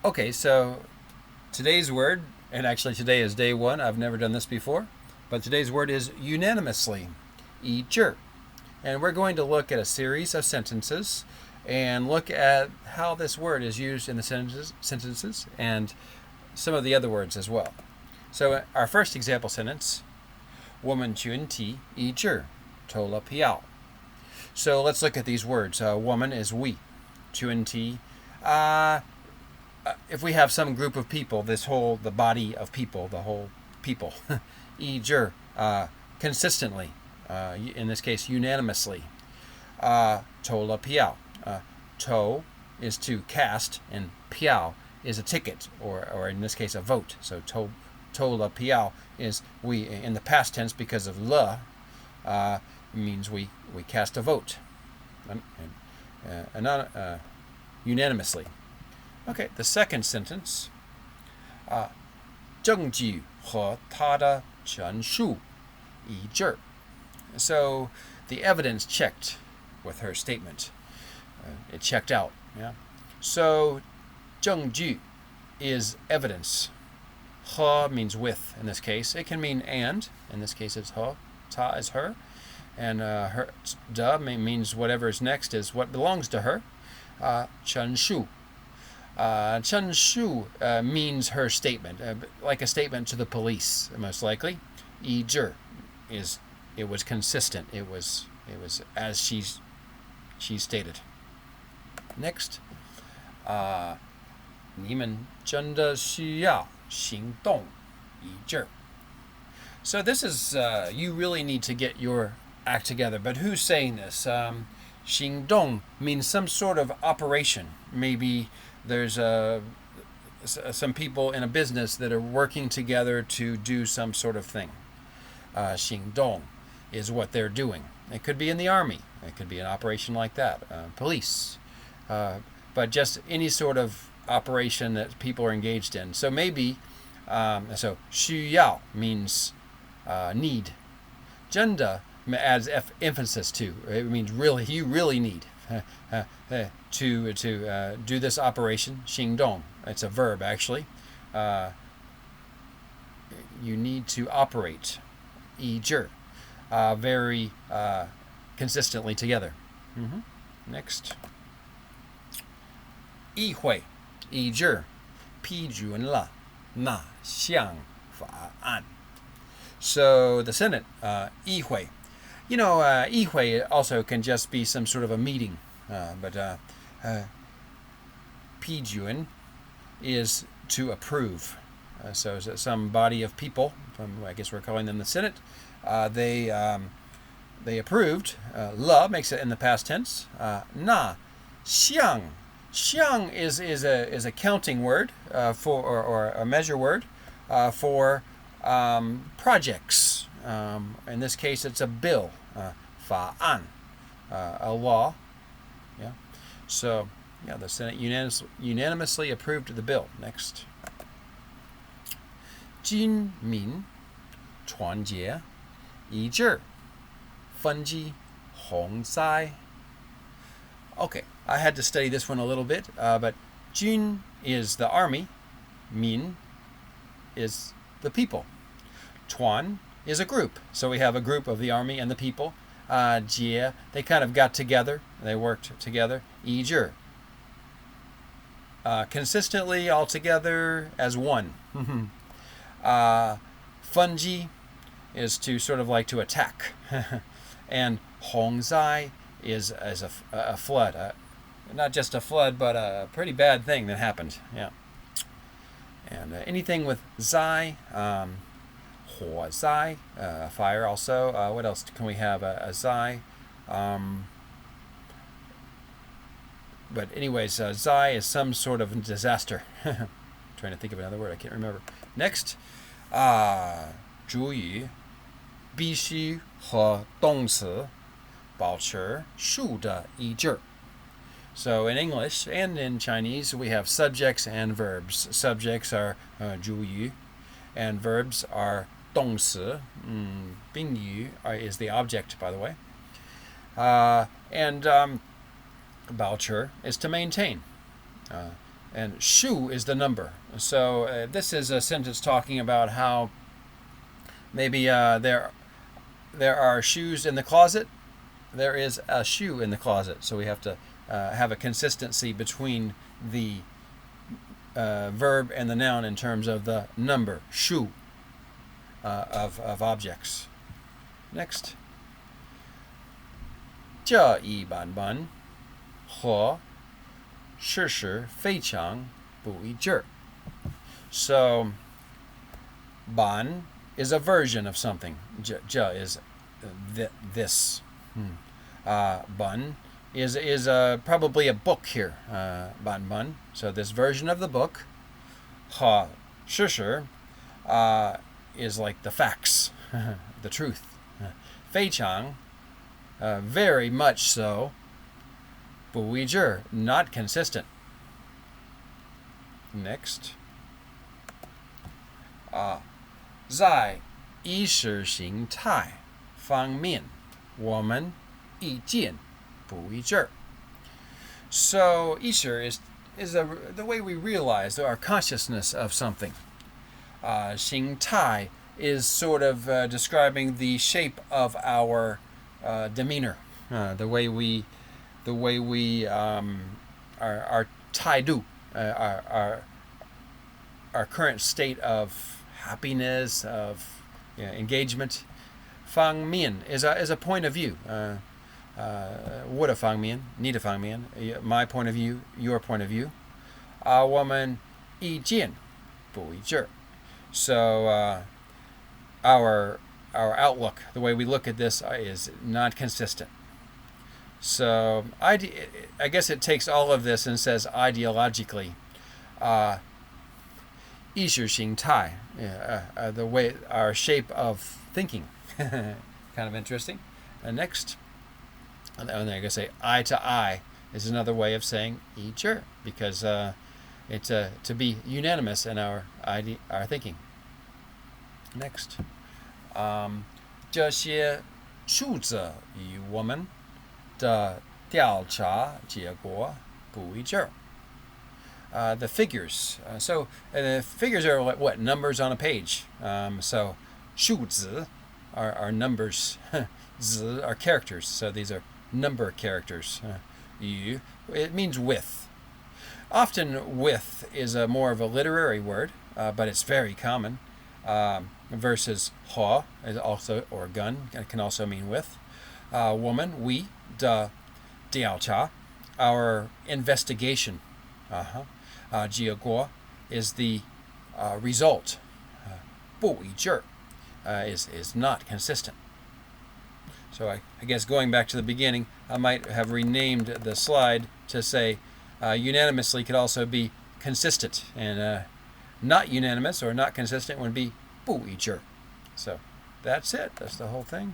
Okay, so today's word, and actually today is day one. I've never done this before, but today's word is unanimously, 一致. And we're going to look at a series of sentences and look at how this word is used in the sentences and some of the other words as well. So our first example sentence, 我们群体一致投了票. So let's look at these words. Woman is we. 群体. If we have some group of people, the body of people, the whole people. 一致, consistently. In this case, unanimously. 投了票. To is to cast, and 票 is a ticket, or in this case, a vote. So 投了票 is we in the past tense because of le means we cast a vote. Unanimously. Okay, the second sentence. 证据和他的陈述一致. So the evidence checked with her statement. It checked out. Yeah. So 证据 is evidence. 和 means with in this case. It can mean and. In this case, it's 和. Ta is her. And her 的 means whatever is next is what belongs to her. 陈述. 陈述 means her statement, like a statement to the police, most likely. 一致 is it was consistent. It was as she stated. Next, 你们真的需要行动一致. So this is you really need to get your act together. But who's saying this? 行动 means some sort of operation. Maybe there's some people in a business that are working together to do some sort of thing. 行动 is what they're doing. It could be in the army. It could be an operation like that. Police. But just any sort of operation that people are engaged in. So maybe, so 需要 means need. 真的 adds emphasis to. It means really, you really need to do this operation. 行动. It's a verb actually. You need to operate. 一致. Very consistently together. Next. 议会一致批准了那项法案. So the Senate, 议会. You know, 议会 also can just be some sort of a meeting, but 批准 is to approve. So some body of people, I guess we're calling them the Senate, they approved. 了 makes it in the past tense. 那项 xiang is a counting word for or a measure word for projects. In this case, it's a bill, 法案, a law. Yeah. So yeah, the Senate unanimously approved the bill. Next. 军民团结一致分击洪灾. Okay, I had to study this one a little bit, but 军 is the army, 民 is the people, 团 is a group. So we have a group of the army and the people. 结 they kind of got together, they worked together. 一致 consistently all together as one. 分击 is to sort of like to attack. And 洪灾 is as a flood, not just a flood, but a pretty bad thing that happened. Yeah. And anything with 灾, 火灾, fire also. What else can we have? A 灾. But anyways, 灾 is some sort of disaster. Trying to think of another word, I can't remember. Next, 主语必须和动词保持数的一致. So in English and in Chinese, we have subjects and verbs. Subjects are 主语, and verbs are 动词. 宾语 is the object, by the way. And 保持 is to maintain. and shu is the number. So this is a sentence talking about how maybe there are shoes in the closet. There is a shoe in the closet. So we have to have a consistency between the verb and the noun in terms of the number, shu, of objects. Next. 这一版本和事实非常不一致. So, ban is a version of something. 这 is this. Bun is probably a book here. Ban. So this version of the book. 和事实 is like the facts, the truth. 非常 very much so. 不一致 not consistent. Next. 在意识形态方面我们意见不一致. So 意识 is the way we realize our consciousness of something. 形态 is sort of describing the shape of our demeanor, the way we our taidu, our current state of happiness, of engagement. Fang mian is a point of view. What a fang mian, need a fang mian, my point of view, your point of view. 我们意见不一致. So our outlook, the way we look at this, is not consistent. So I guess it takes all of this and says ideologically, 意识形态, the way, our shape of thinking. Kind of interesting. Next, and then I guess say eye to eye is another way of saying 一致, because it's to be unanimous in our thinking. Next, 这些数字与我们的调查结果不一致. The figures. So the figures are what numbers on a page. So 数字 are numbers. 字 are characters. So these are number characters. 与 it means with. Often with is more of a literary word, but it's very common. Versus 和 is also, or gun, can also mean with. 我们 we, 的调查 our investigation. 结果 is the result. 不一致 is not consistent. So I guess going back to the beginning, I might have renamed the slide to say unanimously could also be consistent, and not unanimous or not consistent would be 不一致. So that's it. That's the whole thing.